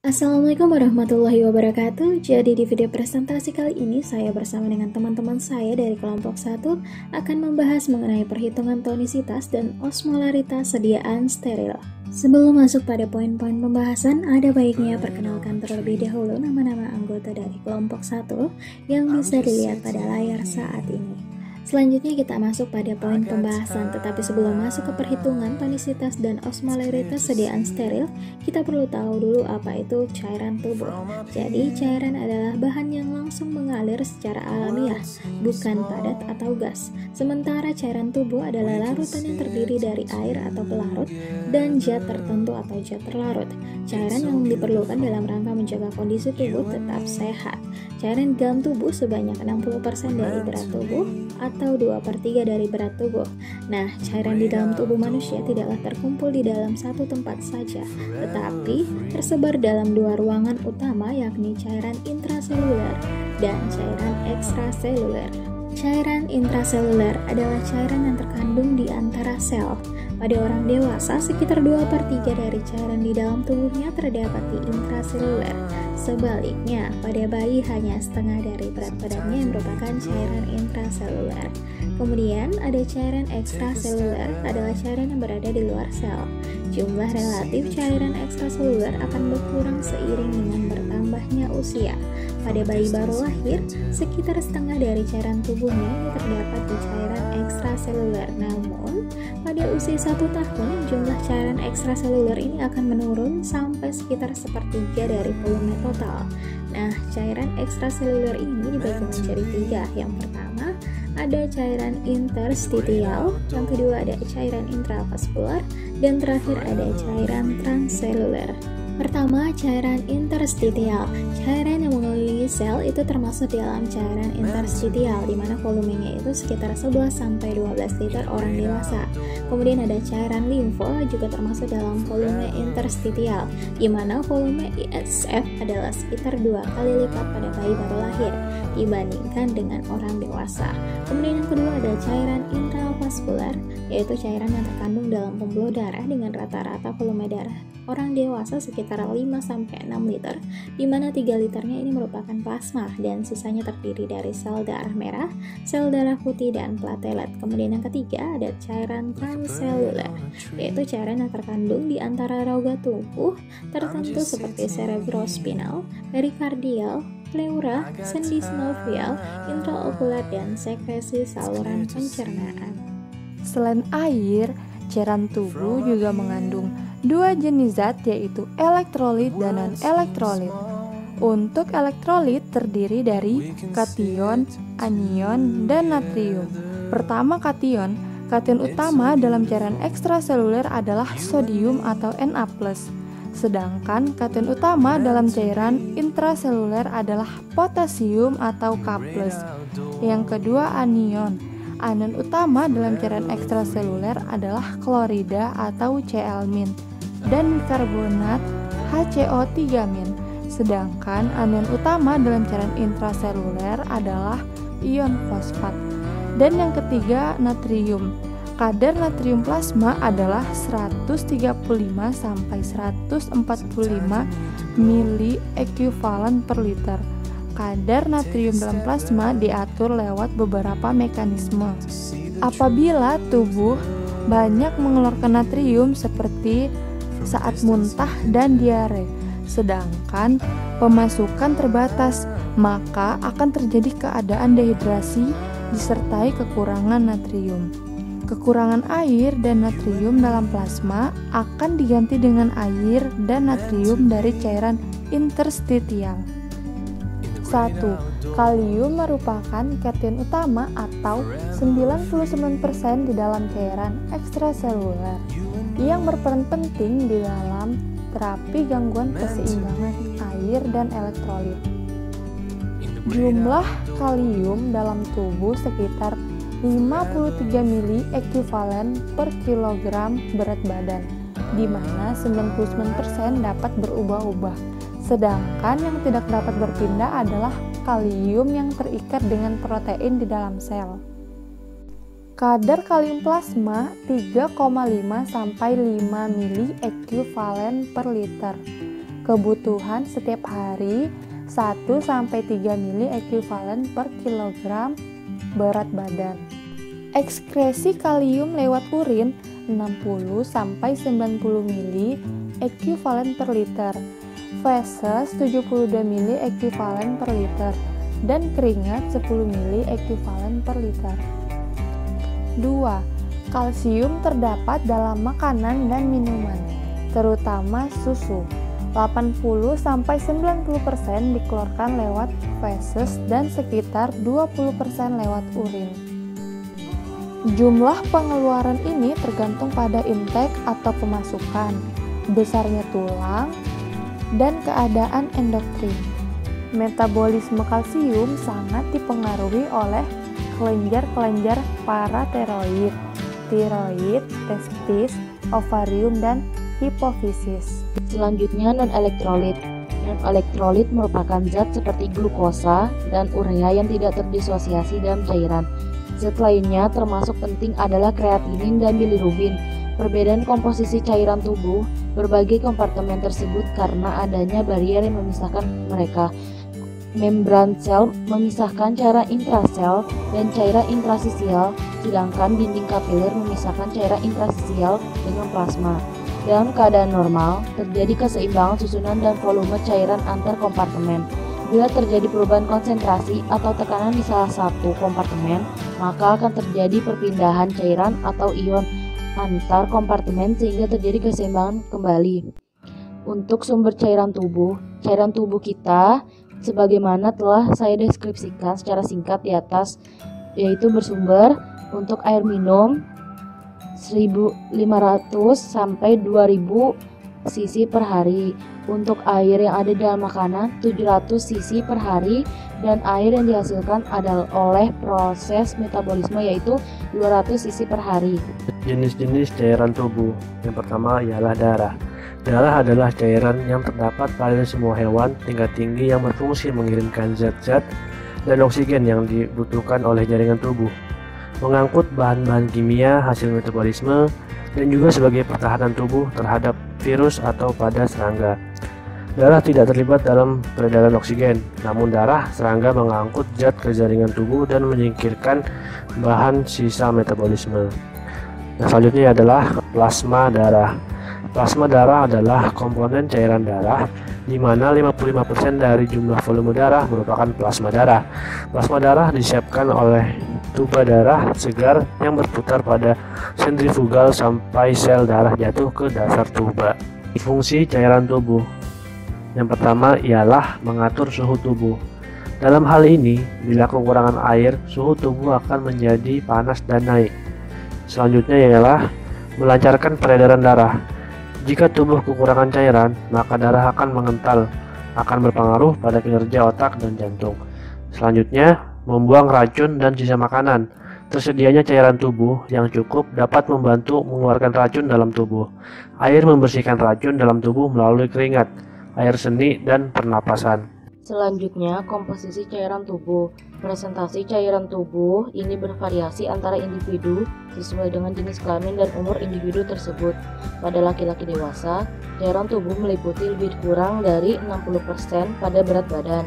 Assalamualaikum warahmatullahi wabarakatuh. Jadi di video presentasi kali ini saya bersama dengan teman-teman saya dari kelompok 1 akan membahas mengenai perhitungan tonisitas dan osmolaritas sediaan steril. Sebelum masuk pada poin-poin pembahasan, ada baiknya perkenalkan terlebih dahulu nama-nama anggota dari kelompok 1 yang bisa dilihat pada layar saat ini. Selanjutnya kita masuk pada poin pembahasan, tetapi sebelum masuk ke perhitungan tonisitas dan osmolaritas sediaan steril, kita perlu tahu dulu apa itu cairan tubuh. Jadi, cairan adalah bahan yang langsung mengalir secara alamiah, bukan padat atau gas. Sementara cairan tubuh adalah larutan yang terdiri dari air atau pelarut dan zat tertentu atau zat terlarut. Cairan yang diperlukan dalam rangka menjaga kondisi tubuh tetap sehat. Cairan dalam tubuh sebanyak 60% dari berat tubuh atau 2/3 dari berat tubuh. Nah, cairan di dalam tubuh manusia tidaklah terkumpul di dalam satu tempat saja, tetapi tersebar dalam dua ruangan utama, yakni cairan intraseluler dan cairan ekstraseluler. Cairan intraseluler adalah cairan yang terkandung di antara sel. Pada orang dewasa, sekitar 2/3 dari cairan di dalam tubuhnya terdapat di intraseluler. Sebaliknya, pada bayi hanya setengah dari berat badannya yang merupakan cairan intraseluler. Kemudian, ada cairan ekstraseluler, adalah cairan yang berada di luar sel. Jumlah relatif cairan ekstraseluler akan berkurang seiring dengan bertambahnya usia. Pada bayi baru lahir, sekitar setengah dari cairan tubuhnya ini terdapat di cairan ekstraseluler. Namun, pada usia 1 tahun, jumlah cairan ekstraseluler ini akan menurun sampai sekitar sepertiga dari volume total. Nah, cairan ekstraseluler ini dibagi menjadi 3. Yang pertama, ada cairan interstitial, yang kedua ada cairan intravaskular, dan terakhir ada cairan transseluler. Pertama, cairan interstitial. Cairan yang mengelilingi sel itu termasuk dalam cairan interstitial, di mana volumenya itu sekitar 11-12 liter orang dewasa. Kemudian ada cairan limfo, juga termasuk dalam volume interstitial, di mana volume ISF adalah sekitar 2 kali lipat pada bayi baru lahir dibandingkan dengan orang dewasa. Kemudian yang kedua ada cairan intravaskular, yaitu cairan yang terkandung dalam pembuluh darah dengan rata-rata volume darah orang dewasa sekitar 5-6 liter, di mana 3 liternya ini merupakan plasma dan sisanya terdiri dari sel darah merah, sel darah putih, dan platelet. Kemudian yang ketiga ada cairan transseluler, yaitu cairan yang terkandung di antara rongga tubuh tertentu seperti cerebrospinal, perikardial, pleura, sendi sinovial, intraokular, dan sekresi saluran pencernaan. Selain air, cairan tubuh juga mengandung 2 jenis zat, yaitu elektrolit dan non-elektrolit. Untuk elektrolit terdiri dari kation, anion, dan natrium. Pertama, kation. Kation utama dalam cairan ekstraseluler adalah sodium atau Na+. Sedangkan kation utama dalam cairan intraseluler adalah potasium atau K+. Yang kedua, anion. Anion utama dalam cairan ekstraseluler adalah klorida atau Cl- dan karbonat HCO3-. Sedangkan anion utama dalam cairan intraseluler adalah ion fosfat. Dan yang ketiga, natrium. Kadar natrium plasma adalah 135-145 mili ekuivalen per liter. Kadar natrium dalam plasma diatur lewat beberapa mekanisme. Apabila tubuh banyak mengeluarkan natrium seperti saat muntah dan diare, sedangkan pemasukan terbatas, maka akan terjadi keadaan dehidrasi disertai kekurangan natrium. Kekurangan air dan natrium dalam plasma akan diganti dengan air dan natrium dari cairan interstitial. 1. Kalium merupakan kation utama atau 99% di dalam cairan ekstraseluler yang berperan penting di dalam terapi gangguan keseimbangan air dan elektrolit. Jumlah kalium dalam tubuh sekitar 53 mili ekuivalen per kilogram berat badan, di mana 99% dapat berubah-ubah. Sedangkan yang tidak dapat berpindah adalah kalium yang terikat dengan protein di dalam sel. Kadar kalium plasma 3,5 sampai 5 mili ekuivalen per liter. kebutuhan setiap hari 1-3 mili ekuivalen per kilogram berat badan. Ekskresi kalium lewat urin 60-90 mili ekuivalen per liter, feses 72 mili ekuivalen per liter, dan keringat 10 mili ekuivalen per liter. 2. Kalsium terdapat dalam makanan dan minuman, terutama susu. 80-90% dikeluarkan lewat feses dan sekitar 20% lewat urin. Jumlah pengeluaran ini tergantung pada intake atau pemasukan, besarnya tulang, dan keadaan endokrin. Metabolisme kalsium sangat dipengaruhi oleh kelenjar-kelenjar parateroid, tiroid, testis, ovarium, dan hipofisis. Selanjutnya non-elektrolit. Non-elektrolit merupakan zat seperti glukosa dan urea yang tidak terdisosiasi dalam cairan. Zat lainnya termasuk penting adalah kreatinin dan bilirubin. Perbedaan komposisi cairan tubuh berbagai kompartemen tersebut karena adanya barier yang memisahkan mereka. Membran sel memisahkan cairan intrasel dan cairan intrasisial, sedangkan dinding kapiler memisahkan cairan intrasisial dengan plasma. Dalam keadaan normal, terjadi keseimbangan susunan dan volume cairan antar kompartemen. Bila terjadi perubahan konsentrasi atau tekanan di salah satu kompartemen, maka akan terjadi perpindahan cairan atau ion antar kompartemen sehingga terjadi keseimbangan kembali. Untuk sumber cairan tubuh kita sebagaimana telah saya deskripsikan secara singkat di atas, yaitu bersumber untuk air minum 1.500 sampai 2.000 cc per hari, untuk air yang ada dalam makanan 700 cc per hari, dan air yang dihasilkan adalah oleh proses metabolisme yaitu 200 cc per hari. Jenis-jenis cairan tubuh. Yang pertama ialah darah. Darah adalah cairan yang terdapat pada semua hewan tingkat tinggi yang berfungsi mengirimkan zat-zat dan oksigen yang dibutuhkan oleh jaringan tubuh, mengangkut bahan-bahan kimia hasil metabolisme, dan juga sebagai pertahanan tubuh terhadap virus atau pada serangga. Darah tidak terlibat dalam peredaran oksigen, namun darah serangga mengangkut zat ke jaringan tubuh dan menyingkirkan bahan sisa metabolisme. Nah, selanjutnya adalah plasma darah. Plasma darah adalah komponen cairan darah di mana 55% dari jumlah volume darah merupakan plasma darah. Plasma darah disiapkan oleh tuba darah segar yang berputar pada sentrifugal sampai sel darah jatuh ke dasar tuba. Fungsi cairan tubuh. Yang pertama ialah mengatur suhu tubuh. Dalam hal ini, bila kekurangan air, suhu tubuh akan menjadi panas dan naik. Selanjutnya ialah melancarkan peredaran darah. Jika tubuh kekurangan cairan, maka darah akan mengental, akan berpengaruh pada kinerja otak dan jantung. Selanjutnya, membuang racun dan sisa makanan. Tersedianya cairan tubuh yang cukup dapat membantu mengeluarkan racun dalam tubuh. Air membersihkan racun dalam tubuh melalui keringat, air seni, dan pernapasan. Selanjutnya, komposisi cairan tubuh. Presentasi cairan tubuh ini bervariasi antara individu sesuai dengan jenis kelamin dan umur individu tersebut. Pada laki-laki dewasa, cairan tubuh meliputi lebih kurang dari 60% pada berat badan.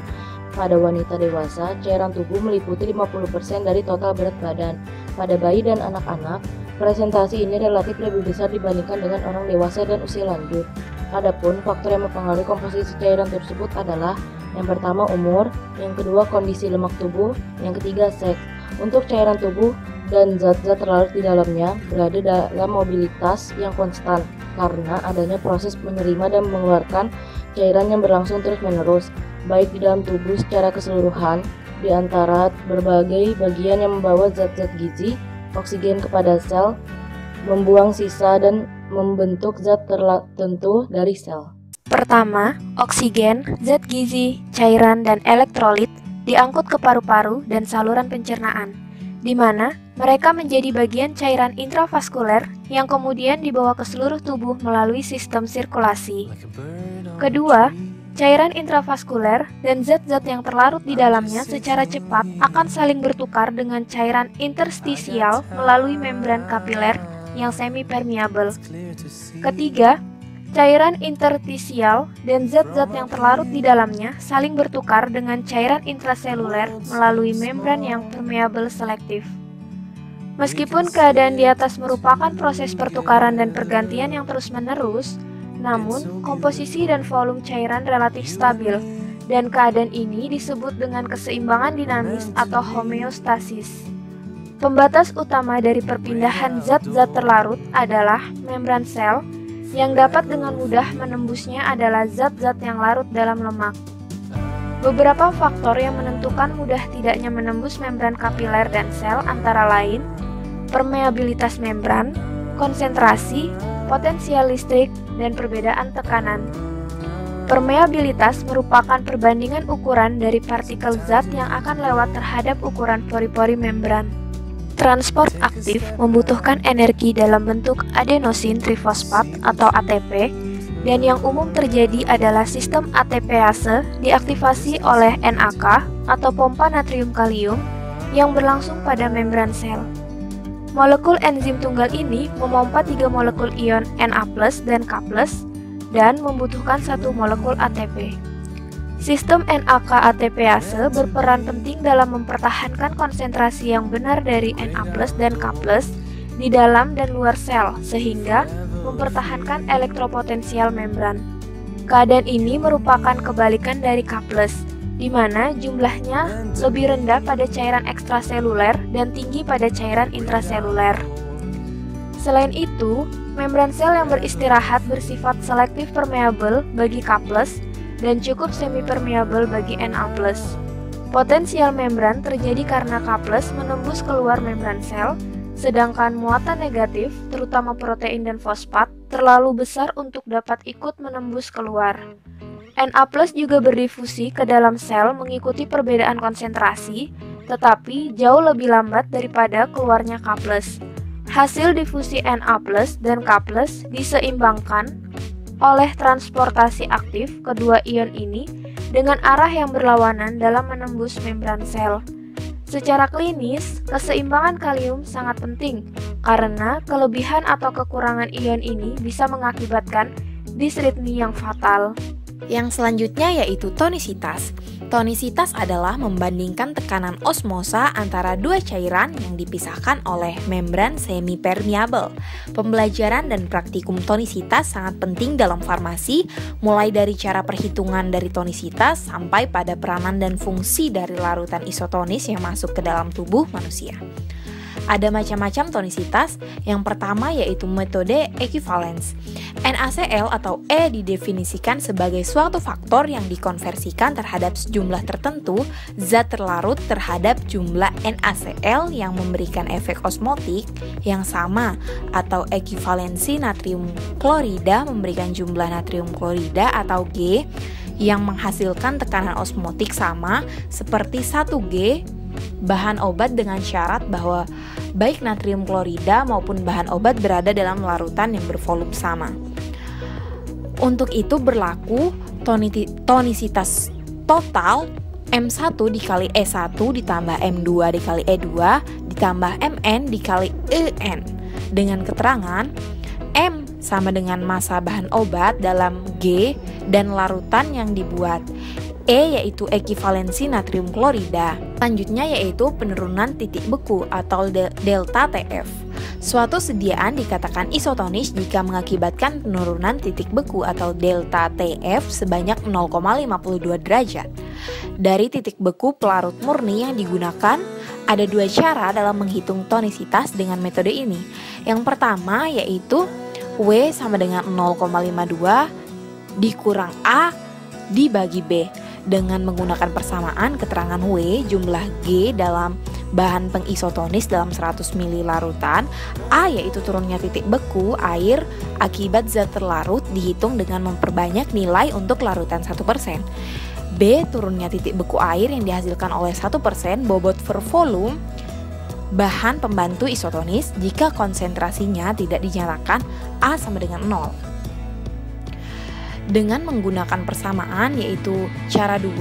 Pada wanita dewasa, cairan tubuh meliputi 50% dari total berat badan. Pada bayi dan anak-anak, presentasi ini relatif lebih besar dibandingkan dengan orang dewasa dan usia lanjut. Adapun faktor yang mempengaruhi komposisi cairan tersebut adalah yang pertama umur, yang kedua kondisi lemak tubuh, yang ketiga seks. Untuk cairan tubuh dan zat-zat terlarut di dalamnya berada dalam mobilitas yang konstan karena adanya proses menerima dan mengeluarkan cairan yang berlangsung terus-menerus, baik di dalam tubuh secara keseluruhan, di antara berbagai bagian yang membawa zat-zat gizi, oksigen kepada sel, membuang sisa, dan membentuk zat tertentu dari sel. Pertama, oksigen, zat gizi, cairan, dan elektrolit diangkut ke paru-paru dan saluran pencernaan, di mana mereka menjadi bagian cairan intravaskuler yang kemudian dibawa ke seluruh tubuh melalui sistem sirkulasi. Kedua, cairan intravaskuler dan zat-zat yang terlarut di dalamnya secara cepat akan saling bertukar dengan cairan interstisial melalui membran kapiler yang semi-permeabel. Ketiga, Cairan interstisial dan zat-zat yang terlarut di dalamnya saling bertukar dengan cairan intraseluler melalui membran yang permeable selektif. Meskipun keadaan di atas merupakan proses pertukaran dan pergantian yang terus-menerus, namun komposisi dan volume cairan relatif stabil, dan keadaan ini disebut dengan keseimbangan dinamis atau homeostasis. Pembatas utama dari perpindahan zat-zat terlarut adalah membran sel, yang dapat dengan mudah menembusnya adalah zat-zat yang larut dalam lemak. Beberapa faktor yang menentukan mudah tidaknya menembus membran kapiler dan sel antara lain permeabilitas membran, konsentrasi, potensial listrik, dan perbedaan tekanan. Permeabilitas merupakan perbandingan ukuran dari partikel zat yang akan lewat terhadap ukuran pori-pori membran. Transport aktif membutuhkan energi dalam bentuk adenosin trifosfat atau ATP, dan yang umum terjadi adalah sistem ATPase diaktifasi oleh NAK atau pompa natrium kalium yang berlangsung pada membran sel. Molekul enzim tunggal ini memompa 3 molekul ion Na+ dan K+, dan membutuhkan 1 molekul ATP. Sistem NAK-ATPase berperan penting dalam mempertahankan konsentrasi yang benar dari Na+ dan K+ di dalam dan luar sel, sehingga mempertahankan elektropotensial membran. Keadaan ini merupakan kebalikan dari K+, di mana jumlahnya lebih rendah pada cairan ekstraseluler dan tinggi pada cairan intraseluler. Selain itu, membran sel yang beristirahat bersifat selektif permeable bagi K+, dan cukup semi-permeable bagi Na+. Potensial membran terjadi karena K+ menembus keluar membran sel, sedangkan muatan negatif, terutama protein dan fosfat, terlalu besar untuk dapat ikut menembus keluar. Na+ juga berdifusi ke dalam sel mengikuti perbedaan konsentrasi, tetapi jauh lebih lambat daripada keluarnya K+. Hasil difusi Na+ dan K+ diseimbangkan oleh transportasi aktif kedua ion ini dengan arah yang berlawanan dalam menembus membran sel. Secara klinis, keseimbangan kalium sangat penting karena kelebihan atau kekurangan ion ini bisa mengakibatkan disritmi yang fatal. Yang selanjutnya yaitu tonisitas. Tonisitas adalah membandingkan tekanan osmosa antara dua cairan yang dipisahkan oleh membran semi-permeable. Pembelajaran dan praktikum tonisitas sangat penting dalam farmasi, mulai dari cara perhitungan dari tonisitas sampai pada peranan dan fungsi dari larutan isotonis yang masuk ke dalam tubuh manusia. Ada macam-macam tonisitas. Yang pertama yaitu metode equivalence. NaCl atau E didefinisikan sebagai suatu faktor yang dikonversikan terhadap sejumlah tertentu zat terlarut terhadap jumlah NaCl yang memberikan efek osmotik yang sama, atau ekuivalensi natrium klorida memberikan jumlah natrium klorida atau G yang menghasilkan tekanan osmotik sama seperti 1G bahan obat dengan syarat bahwa baik natrium klorida maupun bahan obat berada dalam larutan yang bervolume sama. Untuk itu berlaku tonisitas total M1 dikali E1 ditambah M2 dikali E2 ditambah Mn dikali En, dengan keterangan M sama dengan massa bahan obat dalam G dan larutan yang dibuat. E yaitu ekivalensi natrium klorida. Selanjutnya yaitu penurunan titik beku atau delta TF. Suatu sediaan dikatakan isotonis jika mengakibatkan penurunan titik beku atau delta TF sebanyak 0,52 derajat. Dari titik beku pelarut murni yang digunakan, ada dua cara dalam menghitung tonisitas dengan metode ini. Yang pertama yaitu W sama dengan 0,52 dikurang A dibagi B. Dengan menggunakan persamaan keterangan W jumlah G dalam bahan pengisotonis dalam 100 ml larutan, A yaitu turunnya titik beku air akibat zat terlarut dihitung dengan memperbanyak nilai untuk larutan 1%. B turunnya titik beku air yang dihasilkan oleh 1% bobot per volume bahan pembantu isotonis jika konsentrasinya tidak dinyatakan A sama dengan 0. Dengan menggunakan persamaan yaitu cara 2,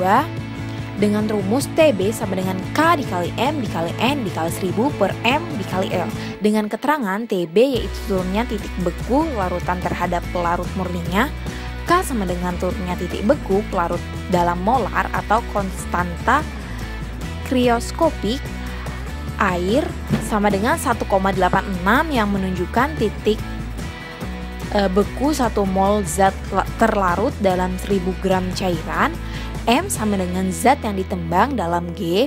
dengan rumus TB sama dengan K dikali M dikali N dikali 1000 per M dikali L. Dengan keterangan TB yaitu turunnya titik beku larutan terhadap pelarut murninya, K sama dengan turunnya titik beku pelarut dalam molar atau konstanta krioskopik air sama dengan 1,86 yang menunjukkan titik beku 1 mol zat terlarut dalam 1000 gram cairan. M sama dengan zat yang ditembang dalam G,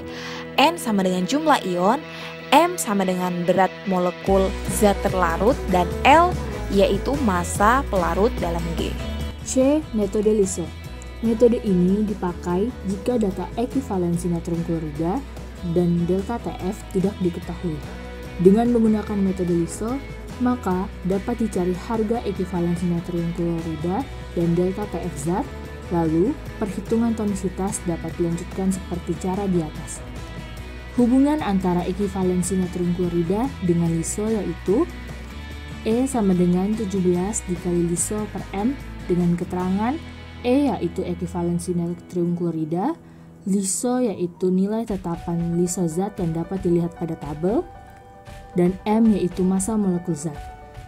N sama dengan jumlah ion, M sama dengan berat molekul zat terlarut, dan L yaitu massa pelarut dalam G. C. Metode LISO. Metode ini dipakai jika data ekivalensi natrium klorida dan delta TF tidak diketahui. Dengan menggunakan metode LISO, maka dapat dicari harga ekivalensi natrium klorida dan delta TF zat. Lalu, perhitungan tonisitas dapat dilanjutkan seperti cara di atas. Hubungan antara ekivalensi natrium klorida dengan LISO yaitu E sama dengan 17 dikali LISO per M dengan keterangan E yaitu ekivalensi natrium klorida, LISO yaitu nilai tetapan LISO zat yang dapat dilihat pada tabel, dan M yaitu massa molekul zat.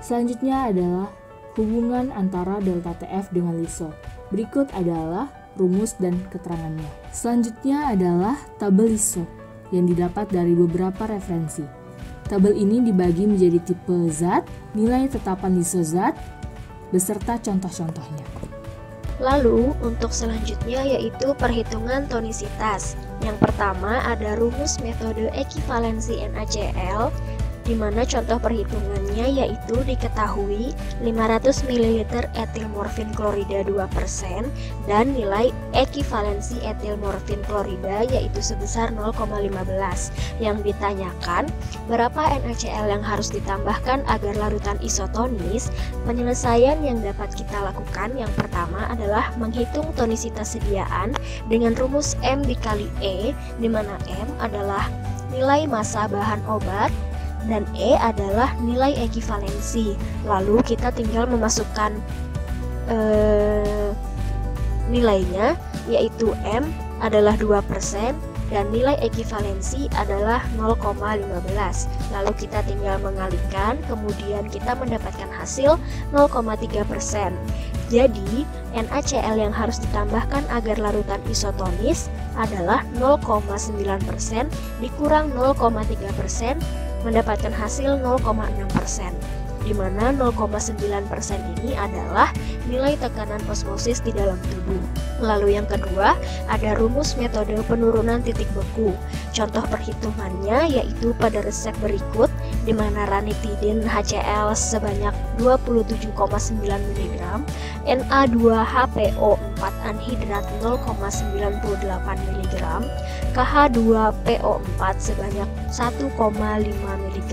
Selanjutnya adalah hubungan antara delta TF dengan LISO. Berikut adalah rumus dan keterangannya. Selanjutnya adalah tabel LISO yang didapat dari beberapa referensi. Tabel ini dibagi menjadi tipe zat, nilai tetapan LISO zat, beserta contoh-contohnya. Lalu, untuk selanjutnya yaitu perhitungan tonisitas. Yang pertama ada rumus metode ekivalensi NaCl, di mana contoh perhitungannya yaitu diketahui 500 ml etil morfin klorida 2% dan nilai ekivalensi etil morfin klorida yaitu sebesar 0,15. Yang ditanyakan, berapa NaCl yang harus ditambahkan agar larutan isotonis? Penyelesaian yang dapat kita lakukan yang pertama adalah menghitung tonisitas sediaan dengan rumus M dikali E, di mana M adalah nilai massa bahan obat dan E adalah nilai ekivalensi. Lalu kita tinggal memasukkan nilainya, yaitu M adalah 2% dan nilai ekivalensi adalah 0,15. Lalu kita tinggal mengalikan, kemudian kita mendapatkan hasil 0,3%. Jadi, NaCl yang harus ditambahkan agar larutan isotonis adalah 0,9% dikurang 0,3%, mendapatkan hasil 0,6%, di mana 0,9% ini adalah nilai tekanan osmosis di dalam tubuh. Lalu yang kedua, ada rumus metode penurunan titik beku. Contoh perhitungannya yaitu pada resep berikut, di mana ranitidin HCl sebanyak 27,9 mg, Na2HPO4 anhidrat 0,98 mg, KH2PO4 sebanyak 1,5 mg,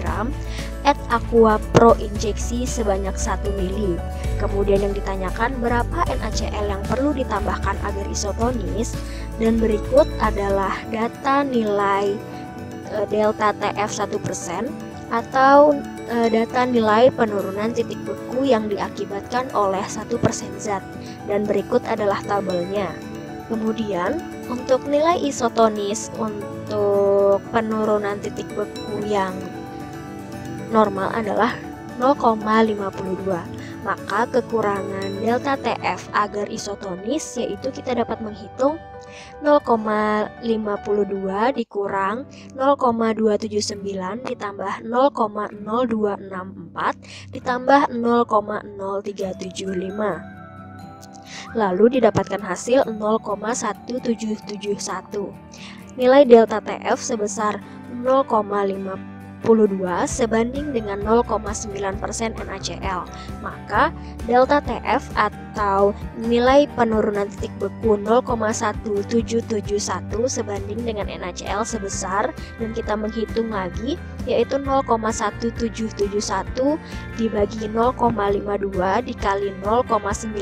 et aqua pro injeksi sebanyak 1 ml. Kemudian yang ditanyakan berapa NaCl yang perlu ditambahkan agar isotonis, dan berikut adalah data nilai delta TF 1% atau data nilai penurunan titik beku yang diakibatkan oleh 1% zat, dan berikut adalah tabelnya. Kemudian untuk nilai isotonis untuk penurunan titik beku yang normal adalah 0,52. Maka kekurangan delta TF agar isotonis yaitu kita dapat menghitung 0,52 dikurang 0,279 ditambah 0,0264 ditambah 0,0375. Lalu didapatkan hasil 0,1771. Nilai delta TF sebesar 0,52 sebanding dengan 0,9% NaCl. Maka delta TF atau nilai penurunan titik beku 0,1771 sebanding dengan NaCl sebesar, dan kita menghitung lagi yaitu 0,1771 dibagi 0,52 dikali 0,9%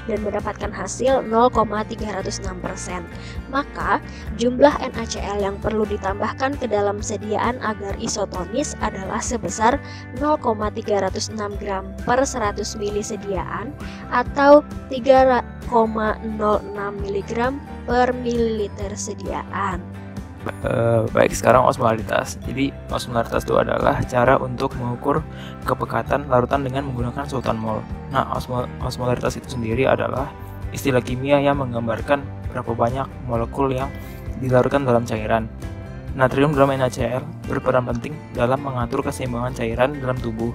dan mendapatkan hasil 0,306%. Maka jumlah NaCl yang perlu ditambahkan ke dalam sediaan agar isotonis adalah sebesar 0,306 gram per 100 mili sediaan atau 3,06 mg per mililiter sediaan. Baik, sekarang osmolaritas. Jadi osmolaritas itu adalah cara untuk mengukur kepekatan larutan dengan menggunakan sultan mol. Nah, osmolaritas itu sendiri adalah istilah kimia yang menggambarkan berapa banyak molekul yang dilarutkan dalam cairan. Natrium dalam NaCl berperan penting dalam mengatur keseimbangan cairan dalam tubuh.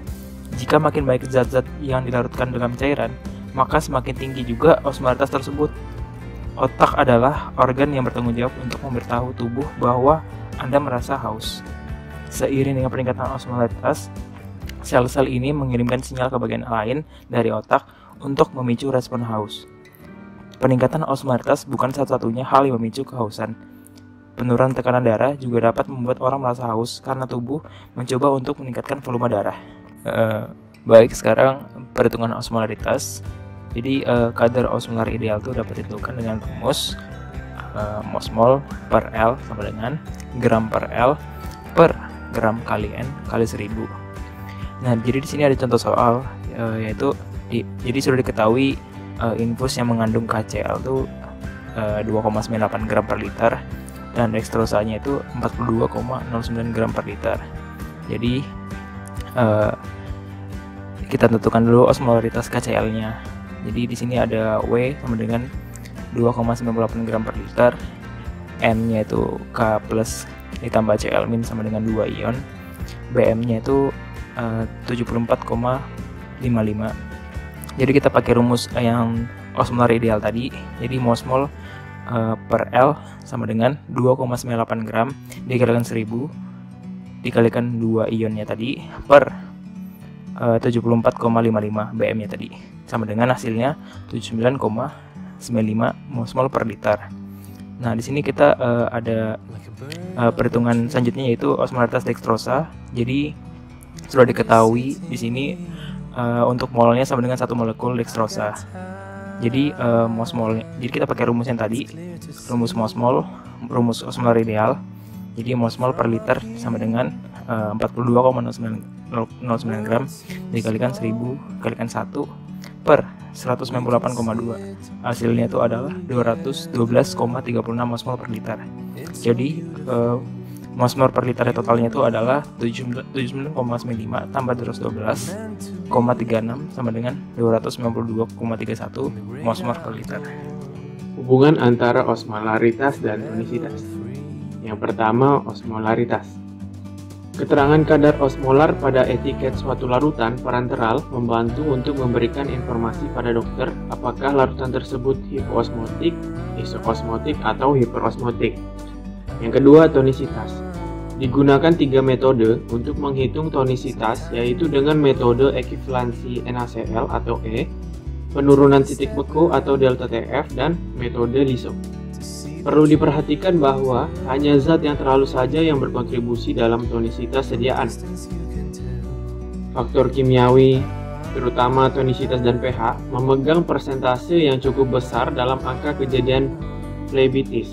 Jika makin baik zat-zat yang dilarutkan dalam cairan, maka semakin tinggi juga osmolaritas tersebut. Otak adalah organ yang bertanggung jawab untuk memberitahu tubuh bahwa Anda merasa haus. Seiring dengan peningkatan osmolaritas, sel-sel ini mengirimkan sinyal ke bagian lain dari otak untuk memicu respon haus. Peningkatan osmolaritas bukan satu-satunya hal yang memicu kehausan. Penurunan tekanan darah juga dapat membuat orang merasa haus karena tubuh mencoba untuk meningkatkan volume darah. Baik, sekarang perhitungan osmolaritas. Jadi kadar osmolar ideal itu dapat ditentukan dengan rumus mosmol per L sama dengan gram per L per gram kali N kali 1000. Nah, jadi di sini ada contoh soal yaitu jadi sudah diketahui infus yang mengandung KCl itu 2,98 gram per liter dan dextrosanya itu 42,09 gram per liter. Jadi kita tentukan dulu osmolaritas KCl-nya. Jadi di sini ada W sama dengan 2,98 gram per liter, N-nya itu K plus ditambah Cl min sama dengan 2 ion, Bm-nya itu 74,55. Jadi kita pakai rumus yang osmolar ideal tadi. Jadi mosmol per L sama dengan 2,98 gram dikalikan 1000 dikalikan 2 ionnya tadi per 74,55 Bm-nya tadi sama dengan hasilnya 79,95 mol per liter. Nah, di sini kita ada perhitungan selanjutnya yaitu osmolaritas dextrosa. Jadi sudah diketahui di sini untuk molnya sama dengan satu molekul dextrosa. Jadi mosmolnya. Jadi kita pakai rumus yang tadi, rumus mosmol, rumus osmolar ideal. Jadi mosmol per liter sama dengan 42,09 gram dikalikan 1000 kalikan 1 per 198,2. Hasilnya itu adalah 212,36 mosmol per liter. Jadi mosmol per liter totalnya itu adalah 79,95 tambah 212,36 sama dengan 292,31 mosmol per liter. Hubungan antara osmolaritas dan tonisitas. Yang pertama, osmolaritas. Keterangan kadar osmolar pada etiket suatu larutan parenteral membantu untuk memberikan informasi pada dokter apakah larutan tersebut hipoosmotik, isoosmotik, atau hiperosmotik. Yang kedua, tonisitas. Digunakan 3 metode untuk menghitung tonisitas, yaitu dengan metode ekivalensi NaCl atau E, penurunan titik beku atau delta TF, dan metode LISO. Perlu diperhatikan bahwa hanya zat yang terlalu saja yang berkontribusi dalam tonisitas sediaan. Faktor kimiawi, terutama tonisitas dan pH, memegang persentase yang cukup besar dalam angka kejadian phlebitis.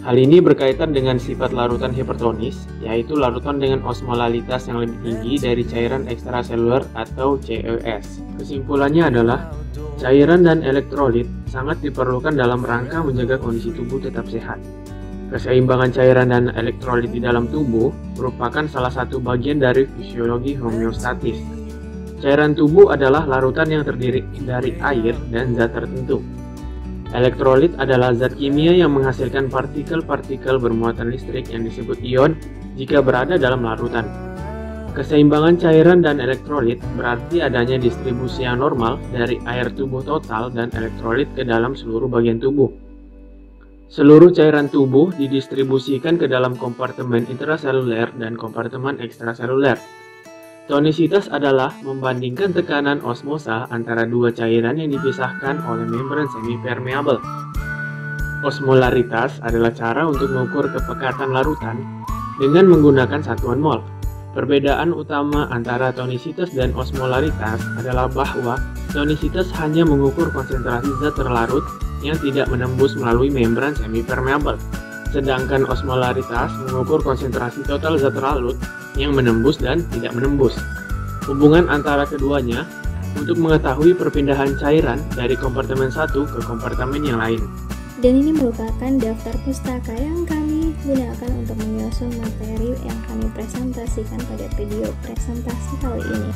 Hal ini berkaitan dengan sifat larutan hipertonis, yaitu larutan dengan osmolaritas yang lebih tinggi dari cairan ekstraseluler atau CES. Kesimpulannya adalah cairan dan elektrolit sangat diperlukan dalam rangka menjaga kondisi tubuh tetap sehat. Keseimbangan cairan dan elektrolit di dalam tubuh merupakan salah satu bagian dari fisiologi homeostatis. Cairan tubuh adalah larutan yang terdiri dari air dan zat tertentu. Elektrolit adalah zat kimia yang menghasilkan partikel-partikel bermuatan listrik yang disebut ion jika berada dalam larutan. Keseimbangan cairan dan elektrolit berarti adanya distribusi yang normal dari air tubuh total dan elektrolit ke dalam seluruh bagian tubuh. Seluruh cairan tubuh didistribusikan ke dalam kompartemen intraseluler dan kompartemen ekstraseluler. Tonisitas adalah membandingkan tekanan osmosa antara dua cairan yang dipisahkan oleh membran semipermeabel. Osmolaritas adalah cara untuk mengukur kepekatan larutan dengan menggunakan satuan mol. Perbedaan utama antara tonisitas dan osmolaritas adalah bahwa tonisitas hanya mengukur konsentrasi zat terlarut yang tidak menembus melalui membran semipermeabel. Sedangkan osmolaritas mengukur konsentrasi total zat larut yang menembus dan tidak menembus. Hubungan antara keduanya untuk mengetahui perpindahan cairan dari kompartemen satu ke kompartemen yang lain. Dan ini merupakan daftar pustaka yang kami gunakan untuk menyusun materi yang kami presentasikan pada video presentasi kali ini.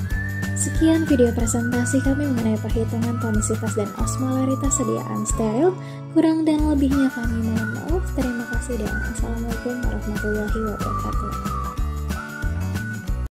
Sekian video presentasi kami mengenai perhitungan tonisitas dan osmolaritas sediaan steril. Kurang dan lebihnya kami mohon maaf. Terima kasih dan assalamualaikum warahmatullahi wabarakatuh.